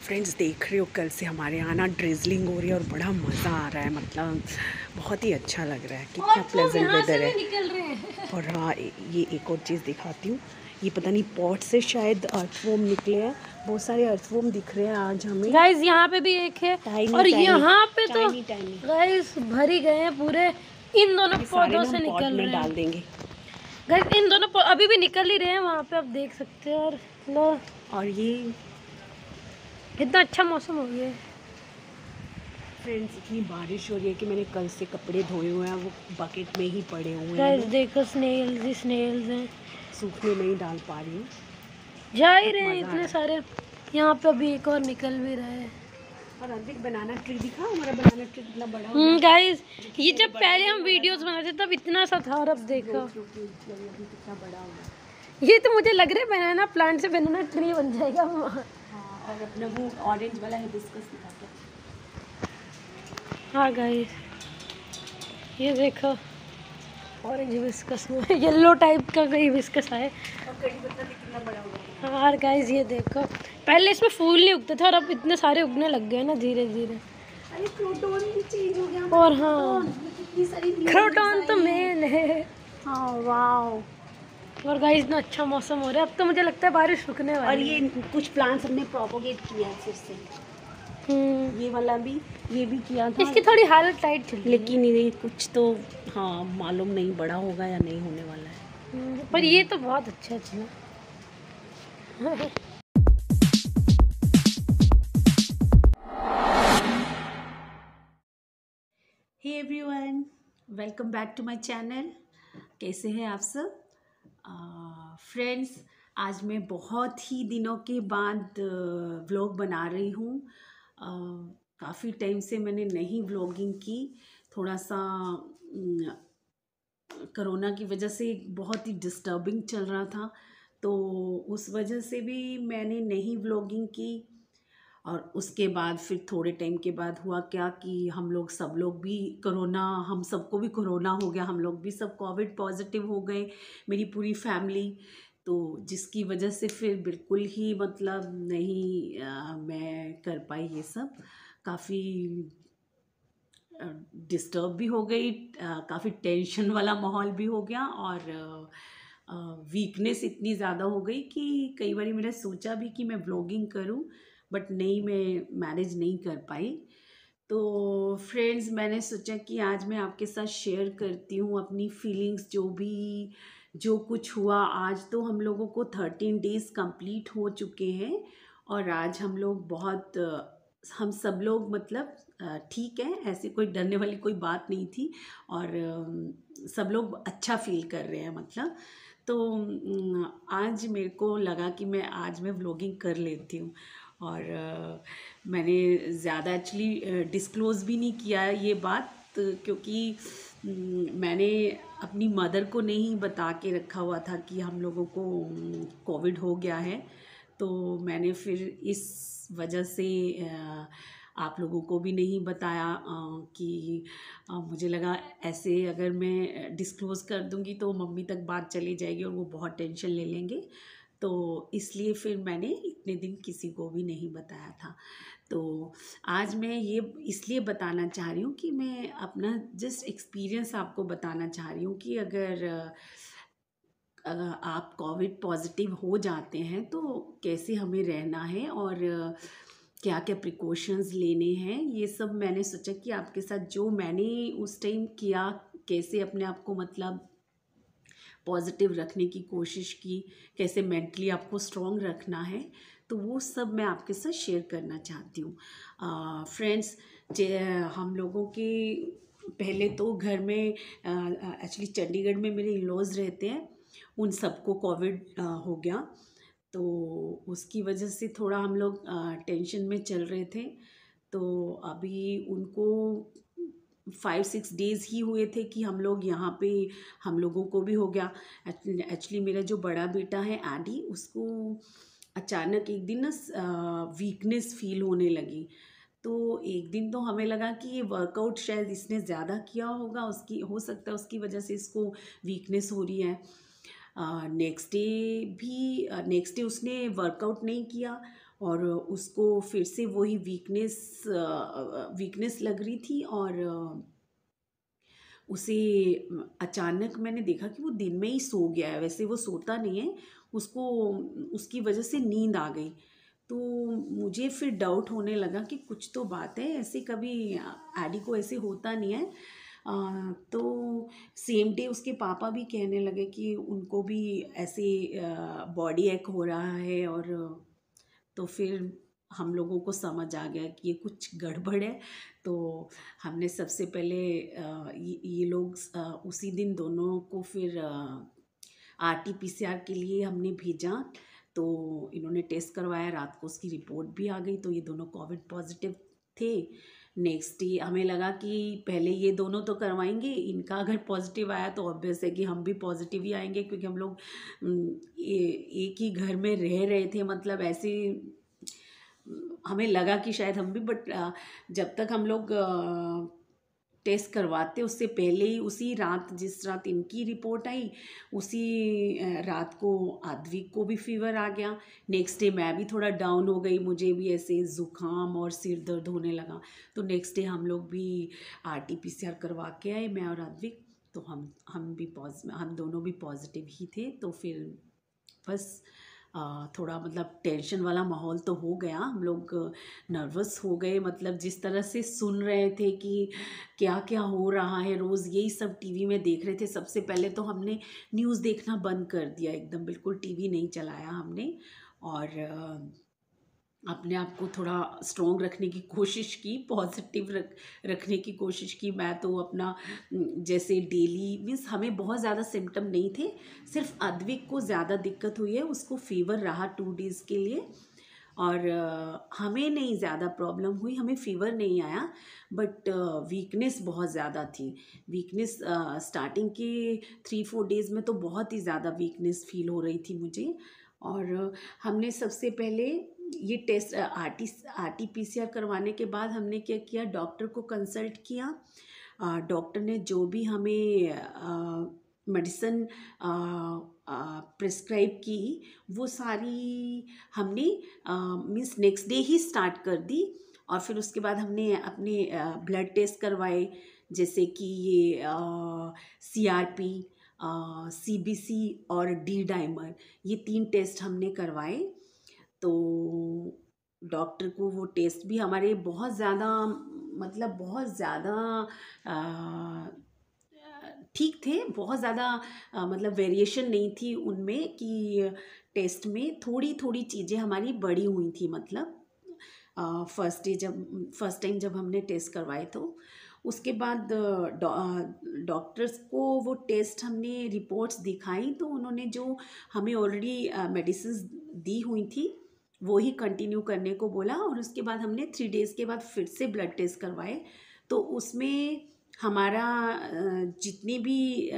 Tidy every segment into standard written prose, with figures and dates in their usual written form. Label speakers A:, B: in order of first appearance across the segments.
A: Friends देख रहे हो कल से हमारे यहाँ ना ड्रिजलिंग हो रही है और बड़ा मज़ा आ रहा है। मतलब बहुत ही अच्छा लग रहा है, कितना प्लेजेंट वेदर है।
B: निकल रहे हैं।
A: और हाँ, ये एक और चीज़ दिखाती हूँ। ये पता नहीं पॉट से शायद अर्थवॉर्म निकले हैं। बहुत सारे अर्थवॉर्म दिख रहे हैं आज हमें।
B: गाइस यहाँ पे भी एक है
A: टाइनी
B: और
A: टाइनी
B: यहाँ पे तो
A: टाइनी टाइनी
B: गाइस भर ही गए हैं पूरे। इन दोनों
A: ये सारे
B: पौधों
A: ना
B: से
A: हम पॉट
B: निकल
A: में
B: रहे
A: डाल
B: हैं
A: देंगे।
B: गाइस। इन दोनों अभी भी निकल ही रहे हैं, वहाँ पे आप देख सकते हो। और लो,
A: और ये
B: कितना अच्छा मौसम हो गया है।
A: फ्रेंड्स इतनी बारिश हो रही है कि मैंने कल से कपड़े धोए हुए हैं, वो बकेट में ही पड़े हुए
B: गाइस
A: हैं।
B: देखो स्नेल्स ही स्नेल्स हैं,
A: सूखने नहीं डाल पा रही हूँ।
B: जा ही रहे हैं
A: मज़ा आ
B: इतने
A: रहा है।
B: सारे। यहाँ पे अभी एक और निकल भी रहा है।
A: और अधिक बनाना ट्री दिखा, हमारा बनाना ट्री कितना बड़ा हो गया।
B: गाइस ये जब पहले हम वीडियोस बनाते तब इतना सा था और अब देखो
A: अभी कितना बड़ा हो गया।
B: ये तो मुझे लग रहा है बनाना प्लांट से बनाना ट्री बन जाएगा।
A: हाँ, और अपना वो ऑरेंज वाला हिबिस्कस दिखाते हैं।
B: हाँ गाइस ये देखो ऑरेंज हिबिस्कस में येलो टाइप का कोई हिबिस्कस है।
A: और कड़ी पत्ता भी कितना बड़ा हो गया।
B: हाँ गाइस ये देखो, पहले इसमें फूल नहीं उगते थे और अब इतने सारे उगने लग गए ना धीरे धीरे।
A: अरे क्रोटॉन भी चेंज हो गया।
B: और हाँ
A: कितनी सारी
B: क्रोटॉन तो मेन है।
A: हाँ वाओ।
B: और गाइस इतना अच्छा मौसम हो रहा है, अब तो मुझे लगता है बारिश रुकने
A: और
B: वाली
A: ये कुछ प्लांट्स हमने प्रोपोगेट किया है फिर से।
B: है।
A: ये वाला भी, ये भी किया था।
B: इसकी थोड़ी हालत टाइट चल रही है।
A: लेकिन ये कुछ तो हाँ मालूम नहीं बड़ा होगा या नहीं होने वाला है।
B: पर ये तो बहुत अच्छा चला।
A: Hey everyone, welcome back to my channel. कैसे हैं आप सब फ्रेंड्स? आज मैं बहुत ही दिनों के बाद व्लॉग बना रही हूँ। काफ़ी टाइम से मैंने नहीं व्लॉगिंग की। थोड़ा सा कोरोना की वजह से बहुत ही डिस्टर्बिंग चल रहा था, तो उस वजह से भी मैंने नहीं व्लॉगिंग की। और उसके बाद फिर थोड़े टाइम के बाद हुआ क्या कि सब लोग भी कोरोना, हम सबको भी कोरोना हो गया, हम लोग भी सब कोविड पॉजिटिव हो गए, मेरी पूरी फैमिली। तो जिसकी वजह से फिर बिल्कुल ही मतलब नहीं मैं कर पाई ये सब। काफ़ी डिस्टर्ब भी हो गई, काफ़ी टेंशन वाला माहौल भी हो गया और वीकनेस इतनी ज़्यादा हो गई कि कई बार मैंने सोचा भी कि मैं व्लॉगिंग करूं, बट नहीं, मैं मैनेज नहीं कर पाई। तो फ्रेंड्स मैंने सोचा कि आज मैं आपके साथ शेयर करती हूँ अपनी फीलिंग्स, जो कुछ हुआ। आज तो हम लोगों को 13 डेज़ कंप्लीट हो चुके हैं और आज हम लोग बहुत हम सब लोग मतलब ठीक है, ऐसी कोई डरने वाली कोई बात नहीं थी और सब लोग अच्छा फील कर रहे हैं मतलब। तो आज मेरे को लगा कि आज मैं व्लॉगिंग कर लेती हूँ और मैंने ज़्यादा एक्चुअली डिस्क्लोज़ भी नहीं किया ये बात, क्योंकि मैंने अपनी मदर को नहीं बता के रखा हुआ था कि हम लोगों को कोविड हो गया है। तो मैंने फिर इस वजह से आप लोगों को भी नहीं बताया कि मुझे लगा ऐसे अगर मैं डिस्क्लोज़ कर दूंगी तो मम्मी तक बात चली जाएगी और वो बहुत टेंशन ले लेंगे। तो इसलिए फिर मैंने इतने दिन किसी को भी नहीं बताया था। तो आज मैं ये इसलिए बताना चाह रही हूँ कि मैं अपना जस्ट एक्सपीरियंस आपको बताना चाह रही हूँ कि अगर आप कोविड पॉजिटिव हो जाते हैं तो कैसे हमें रहना है और क्या क्या प्रिकॉशंस लेने हैं, ये सब मैंने सोचा कि आपके साथ जो मैंने उस टाइम किया, कैसे अपने आप को मतलब पॉजिटिव रखने की कोशिश की, कैसे मेंटली आपको स्ट्रॉन्ग रखना है, तो वो सब मैं आपके साथ शेयर करना चाहती हूँ। फ्रेंड्स, हम लोगों के पहले तो घर में एक्चुअली चंडीगढ़ में मेरे इन-लॉज़ रहते हैं, उन सबको कोविड हो गया। तो उसकी वजह से थोड़ा हम लोग टेंशन में चल रहे थे। तो अभी उनको 5-6 डेज़ ही हुए थे कि हम लोग यहाँ पे हम लोगों को भी हो गया। एक्चुअली मेरा जो बड़ा बेटा है एडी, उसको अचानक एक दिन ना वीकनेस फील होने लगी। तो एक दिन तो हमें लगा कि ये वर्कआउट शायद इसने ज़्यादा किया होगा, उसकी हो सकता है उसकी वजह से इसको वीकनेस हो रही है। नेक्स्ट डे उसने वर्कआउट नहीं किया और उसको फिर से वही वीकनेस लग रही थी। और उसे अचानक मैंने देखा कि वो दिन में ही सो गया है, वैसे वो सोता नहीं है, उसको उसकी वजह से नींद आ गई। तो मुझे फिर डाउट होने लगा कि कुछ तो बात है, ऐसे कभी एडी को ऐसे होता नहीं है। तो सेम डे उसके पापा भी कहने लगे कि उनको भी ऐसे बॉडी एक हो रहा है। और तो फिर हम लोगों को समझ आ गया कि ये कुछ गड़बड़ है। तो हमने सबसे पहले ये लोग उसी दिन दोनों को फिर RT-PCR के लिए हमने भेजा। तो इन्होंने टेस्ट करवाया, रात को उसकी रिपोर्ट भी आ गई, तो ये दोनों कोविड पॉजिटिव थे। नेक्स्ट डे हमें लगा कि पहले ये दोनों तो करवाएंगे, इनका अगर पॉजिटिव आया तो ऑब्वियस है कि हम भी पॉजिटिव ही आएंगे, क्योंकि हम लोग एक ही घर में रह रहे थे। मतलब ऐसे हमें लगा कि शायद हम भी, बट जब तक हम लोग टेस्ट करवाते उससे पहले ही, उसी रात जिस रात इनकी रिपोर्ट आई उसी रात को आद्विक को भी फीवर आ गया। नेक्स्ट डे मैं भी थोड़ा डाउन हो गई, मुझे भी ऐसे ज़ुकाम और सिर दर्द होने लगा। तो नेक्स्ट डे हम लोग भी RT-PCR करवा के आए, मैं और आद्विक। तो हम दोनों भी पॉजिटिव ही थे। तो फिर बस थोड़ा मतलब टेंशन वाला माहौल तो हो गया, हम लोग नर्वस हो गए। मतलब जिस तरह से सुन रहे थे कि क्या क्या हो रहा है, रोज़ यही सब टीवी में देख रहे थे। सबसे पहले तो हमने न्यूज़ देखना बंद कर दिया एकदम, बिल्कुल टीवी नहीं चलाया हमने। और अपने आप को थोड़ा स्ट्रॉन्ग रखने की कोशिश की, पॉजिटिव रखने की कोशिश की। मैं तो अपना जैसे डेली मीन्स हमें बहुत ज़्यादा सिम्टम नहीं थे, सिर्फ आद्विक को ज़्यादा दिक्कत हुई है, उसको फीवर रहा 2 डेज़ के लिए। और हमें नहीं ज़्यादा प्रॉब्लम हुई, हमें फ़ीवर नहीं आया, बट वीकनेस बहुत ज़्यादा थी। वीकनेस स्टार्टिंग के 3-4 डेज़ में तो बहुत ही ज़्यादा वीकनेस फील हो रही थी मुझे। और हमने सबसे पहले ये टेस्ट RT-PCR करवाने के बाद हमने क्या किया, डॉक्टर को कंसल्ट किया। डॉक्टर ने जो भी हमें मेडिसिन प्रिस्क्राइब की वो सारी हमने मीन्स नेक्स्ट डे ही स्टार्ट कर दी। और फिर उसके बाद हमने अपने ब्लड टेस्ट करवाए, जैसे कि ये CRP, CBC और D डाइमर, ये 3 टेस्ट हमने करवाए। तो डॉक्टर को वो टेस्ट भी हमारे बहुत ज़्यादा मतलब बहुत ज़्यादा ठीक थे, बहुत ज़्यादा मतलब वेरिएशन नहीं थी उनमें कि टेस्ट में थोड़ी थोड़ी चीज़ें हमारी बड़ी हुई थी। मतलब फर्स्ट टाइम जब हमने टेस्ट करवाए तो उसके बाद डॉक्टर्स को वो टेस्ट हमने रिपोर्ट्स दिखाई, तो उन्होंने जो हमें ऑलरेडी मेडिसिन दी हुई थी वो ही कंटिन्यू करने को बोला। और उसके बाद हमने 3 डेज़ के बाद फिर से ब्लड टेस्ट करवाए, तो उसमें हमारा जितनी भी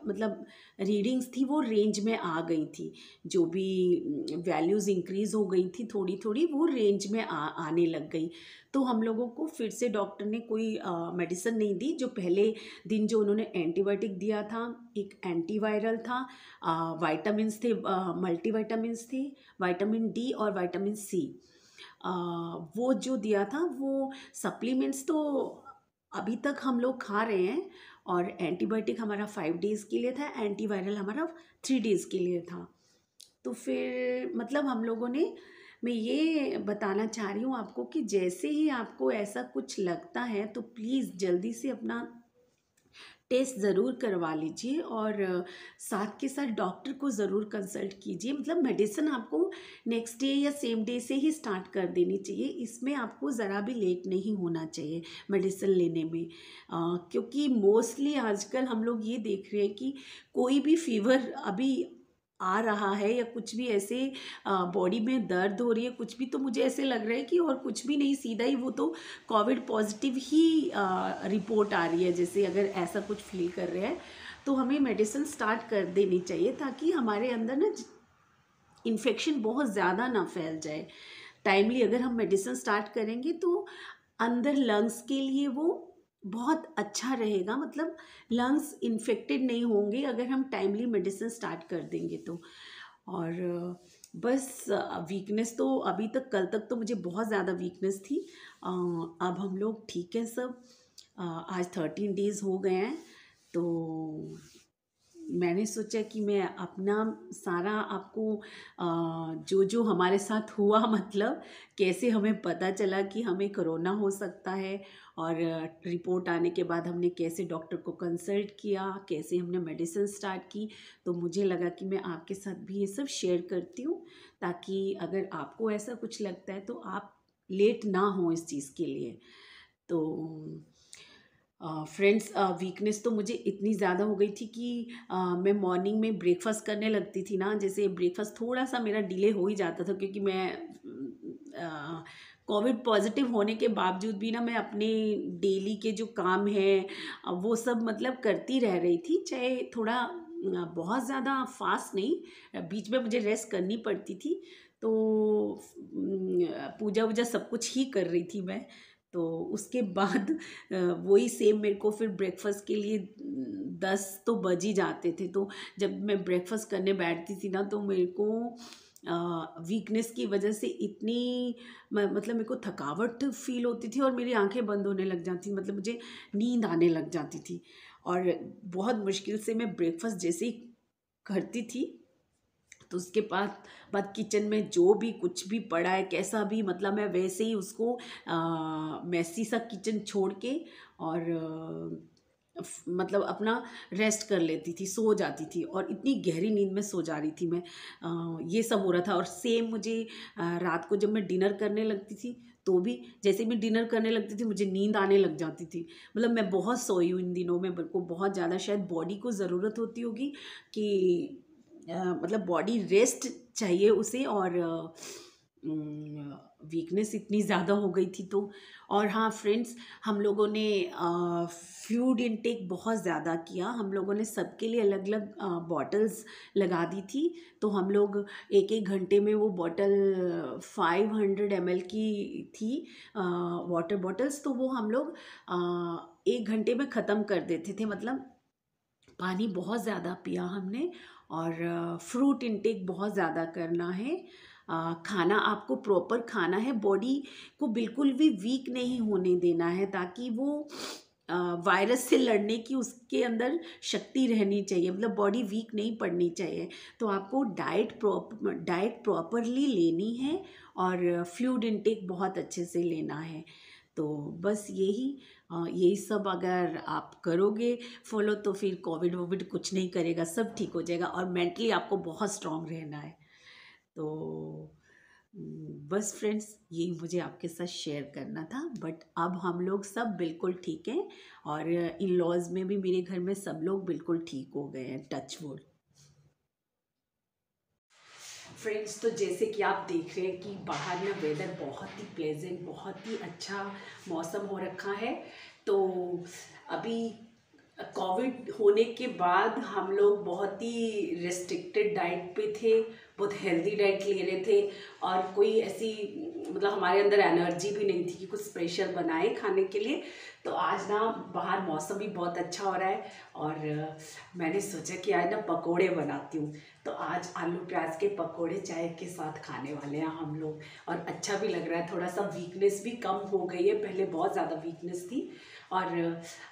A: मतलब रीडिंग्स थी वो रेंज में आ गई थी। जो भी वैल्यूज़ इंक्रीज़ हो गई थी थोड़ी थोड़ी, वो रेंज में आने लग गई। तो हम लोगों को फिर से डॉक्टर ने कोई मेडिसिन नहीं दी। जो पहले दिन जो उन्होंने एंटीबायोटिक दिया था, एक एंटीवायरल था, वाइटामिन्स थे, मल्टीविटामिन्स थे, विटामिन D और विटामिन C, वो जो दिया था। वो सप्लीमेंट्स तो अभी तक हम लोग खा रहे हैं। और एंटीबायोटिक हमारा 5 डेज़ के लिए था, एंटीवायरल हमारा 3 डेज़ के लिए था। तो फिर मतलब हम लोगों ने, मैं ये बताना चाह रही हूँ आपको कि जैसे ही आपको ऐसा कुछ लगता है तो प्लीज़ जल्दी से अपना टेस्ट ज़रूर करवा लीजिए, और साथ के साथ डॉक्टर को ज़रूर कंसल्ट कीजिए। मतलब मेडिसिन आपको नेक्स्ट डे या सेम डे से ही स्टार्ट कर देनी चाहिए, इसमें आपको ज़रा भी लेट नहीं होना चाहिए मेडिसिन लेने में। क्योंकि मोस्टली आजकल हम लोग ये देख रहे हैं कि कोई भी फीवर अभी आ रहा है या कुछ भी ऐसे बॉडी में दर्द हो रही है कुछ भी, तो मुझे ऐसे लग रहा है कि और कुछ भी नहीं, सीधा ही वो तो कोविड पॉजिटिव ही रिपोर्ट आ रही है। जैसे अगर ऐसा कुछ फील कर रहे हैं तो हमें मेडिसिन स्टार्ट कर देनी चाहिए, ताकि हमारे अंदर ना इन्फेक्शन बहुत ज़्यादा ना फैल जाए। टाइमली अगर हम मेडिसिन स्टार्ट करेंगे तो अंदर लंग्स के लिए वो बहुत अच्छा रहेगा। मतलब लंग्स इन्फेक्टेड नहीं होंगे अगर हम टाइमली मेडिसिन स्टार्ट कर देंगे तो। और बस वीकनेस तो अभी तक, कल तक तो मुझे बहुत ज़्यादा वीकनेस थी। अब हम लोग ठीक है सब। आज 13 डेज़ हो गए हैं, तो मैंने सोचा कि मैं अपना सारा आपको जो जो हमारे साथ हुआ, मतलब कैसे हमें पता चला कि हमें कोरोना हो सकता है, और रिपोर्ट आने के बाद हमने कैसे डॉक्टर को कंसल्ट किया, कैसे हमने मेडिसिन स्टार्ट की। तो मुझे लगा कि मैं आपके साथ भी ये सब शेयर करती हूँ, ताकि अगर आपको ऐसा कुछ लगता है तो आप लेट ना हो इस चीज़ के लिए। तो फ्रेंड्स, वीकनेस तो मुझे इतनी ज़्यादा हो गई थी कि मैं मॉर्निंग में ब्रेकफास्ट करने लगती थी ना, जैसे ब्रेकफास्ट थोड़ा सा मेरा डिले हो ही जाता था, क्योंकि मैं कोविड पॉजिटिव होने के बावजूद भी ना मैं अपने डेली के जो काम हैं वो सब मतलब करती रह रही थी, चाहे थोड़ा बहुत ज़्यादा फास्ट नहीं, बीच में मुझे रेस्ट करनी पड़ती थी। तो पूजा वूजा सब कुछ ही कर रही थी मैं। तो उसके बाद वही सेम मेरे को फिर ब्रेकफास्ट के लिए 10 तो बज ही जाते थे। तो जब मैं ब्रेकफास्ट करने बैठती थी ना, तो मेरे को वीकनेस की वजह से इतनी मतलब मेरे को थकावट फील होती थी, और मेरी आंखें बंद होने लग जाती, मतलब मुझे नींद आने लग जाती थी। और बहुत मुश्किल से मैं ब्रेकफास्ट जैसे ही करती थी, तो उसके बाद किचन में जो भी कुछ भी पड़ा है, कैसा भी, मतलब मैं वैसे ही उसको मैसी सा किचन छोड़ के और मतलब अपना रेस्ट कर लेती थी, सो जाती थी, और इतनी गहरी नींद में सो जा रही थी मैं। ये सब हो रहा था। और सेम मुझे रात को जब मैं डिनर करने लगती थी, तो भी जैसे मैं डिनर करने लगती थी मुझे नींद आने लग जाती थी। मतलब मैं बहुत सोई हूँ इन दिनों में, मेरे को बहुत ज़्यादा शायद बॉडी को ज़रूरत होती होगी कि मतलब बॉडी रेस्ट चाहिए उसे, और वीकनेस इतनी ज़्यादा हो गई थी। तो और हाँ फ्रेंड्स, हम लोगों ने फूड इनटेक बहुत ज़्यादा किया। हम लोगों ने सबके लिए अलग अलग बॉटल्स लगा दी थी। तो हम लोग एक एक घंटे में वो बॉटल 500 ml की थी, वाटर बॉटल्स, तो वो हम लोग 1 घंटे में ख़त्म कर देते थे। मतलब पानी बहुत ज़्यादा पिया हमने, और फ्रूट इनटेक बहुत ज़्यादा करना है। खाना आपको प्रॉपर खाना है, बॉडी को बिल्कुल भी वीक नहीं होने देना है, ताकि वो वायरस से लड़ने की उसके अंदर शक्ति रहनी चाहिए, मतलब बॉडी वीक नहीं पड़नी चाहिए। तो आपको डाइट प्रॉपरली लेनी है, और फ्लूइड इनटेक बहुत अच्छे से लेना है। तो बस यही सब अगर आप करोगे फॉलो, तो फिर कोविड वोविड कुछ नहीं करेगा, सब ठीक हो जाएगा। और मेंटली आपको बहुत स्ट्रांग रहना है। तो बस फ्रेंड्स, यही मुझे आपके साथ शेयर करना था। बट अब हम लोग सब बिल्कुल ठीक हैं, और इन लॉज में भी मेरे घर में सब लोग बिल्कुल ठीक हो गए हैं, टच वुड। फ्रेंड्स, तो जैसे कि आप देख रहे हैं कि बाहर में वेदर बहुत ही प्लेजेंट, बहुत ही अच्छा मौसम हो रखा है। तो अभी कोविड होने के बाद हम लोग बहुत ही रिस्ट्रिक्टेड डाइट पे थे, बहुत हेल्दी डाइट ले रहे थे, और कोई ऐसी मतलब हमारे अंदर एनर्जी भी नहीं थी कि कुछ स्पेशल बनाए खाने के लिए। तो आज ना बाहर मौसम भी बहुत अच्छा हो रहा है, और मैंने सोचा कि आज ना पकोड़े बनाती हूँ। तो आज आलू प्याज के पकोड़े चाय के साथ खाने वाले हैं हम लोग, और अच्छा भी लग रहा है। थोड़ा सा वीकनेस भी कम हो गई है, पहले बहुत ज़्यादा वीकनेस थी, और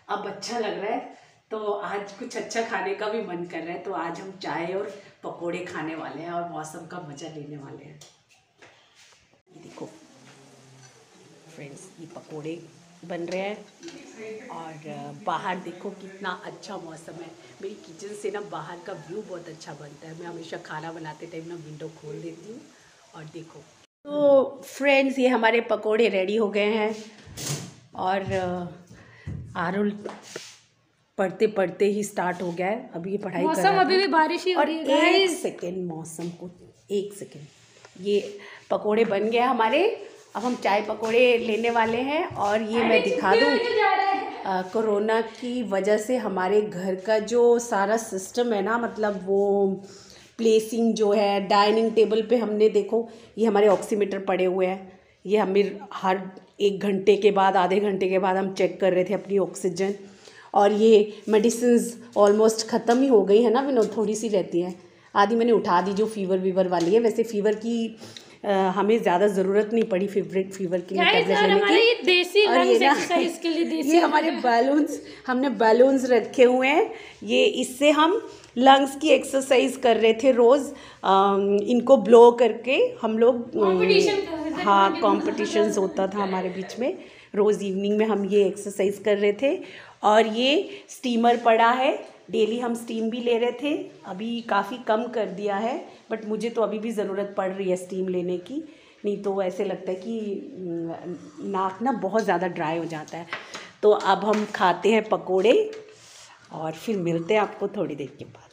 A: अब अच्छा लग रहा है। तो आज कुछ अच्छा खाने का भी मन कर रहा है, तो आज हम चाय और पकोड़े खाने वाले हैं, और मौसम का मज़ा लेने वाले हैं। ये देखो फ्रेंड्स, ये पकोड़े बन रहे हैं, और बाहर देखो कितना अच्छा मौसम है। मेरी किचन से ना बाहर का व्यू बहुत अच्छा बनता है। मैं हमेशा खाना बनाते टाइम ना विंडो खोल देती हूँ, और देखो। तो फ्रेंड्स, ये हमारे पकोड़े रेडी हो गए हैं, और आरुल पढ़ते पढ़ते ही स्टार्ट हो गया है। अभी ये पढ़ाई कर रहा
B: मौसम अभी भी बारिश ही हो रही है।
A: और एक सेकेंड, मौसम को एक सेकेंड, ये पकोड़े बन गए हमारे। अब हम चाय पकोड़े लेने वाले हैं, और ये मैं दिखा दूँ, कोरोना की वजह से हमारे घर का जो सारा सिस्टम है ना, मतलब वो प्लेसिंग जो है डाइनिंग टेबल पे, हमने देखो ये हमारे ऑक्सीमीटर पड़े हुए हैं। ये हमें हर 1 घंटे के बाद, आधे घंटे के बाद हम चेक कर रहे थे अपनी ऑक्सीजन। और ये मेडिसिन्स ऑलमोस्ट ख़त्म ही हो गई है ना विनोद, थोड़ी सी रहती है। आधी मैंने उठा दी जो फ़ीवर वाली है। वैसे फ़ीवर की हमें ज़्यादा ज़रूरत नहीं पड़ी फीवर के लिए टैबलेट लेने की।
B: ये देसी
A: और ये ना
B: एक्सरसाइज के लिए देसी
A: ये हमारे हमने बैलून्स रखे हुए हैं, ये इससे हम लंग्स की एक्सरसाइज कर रहे थे रोज़। इनको ब्लो करके हम लोग हाँ कॉम्पिटिशन्स होता था हमारे बीच में, रोज़ इवनिंग में हम ये एक्सरसाइज कर रहे थे। और ये स्टीमर पड़ा है, डेली हम स्टीम भी ले रहे थे, अभी काफ़ी कम कर दिया है, बट मुझे तो अभी भी ज़रूरत पड़ रही है स्टीम लेने की, नहीं तो ऐसे लगता है कि नाक ना बहुत ज़्यादा ड्राई हो जाता है। तो अब हम खाते हैं पकोड़े और फिर मिलते हैं आपको थोड़ी देर के बाद।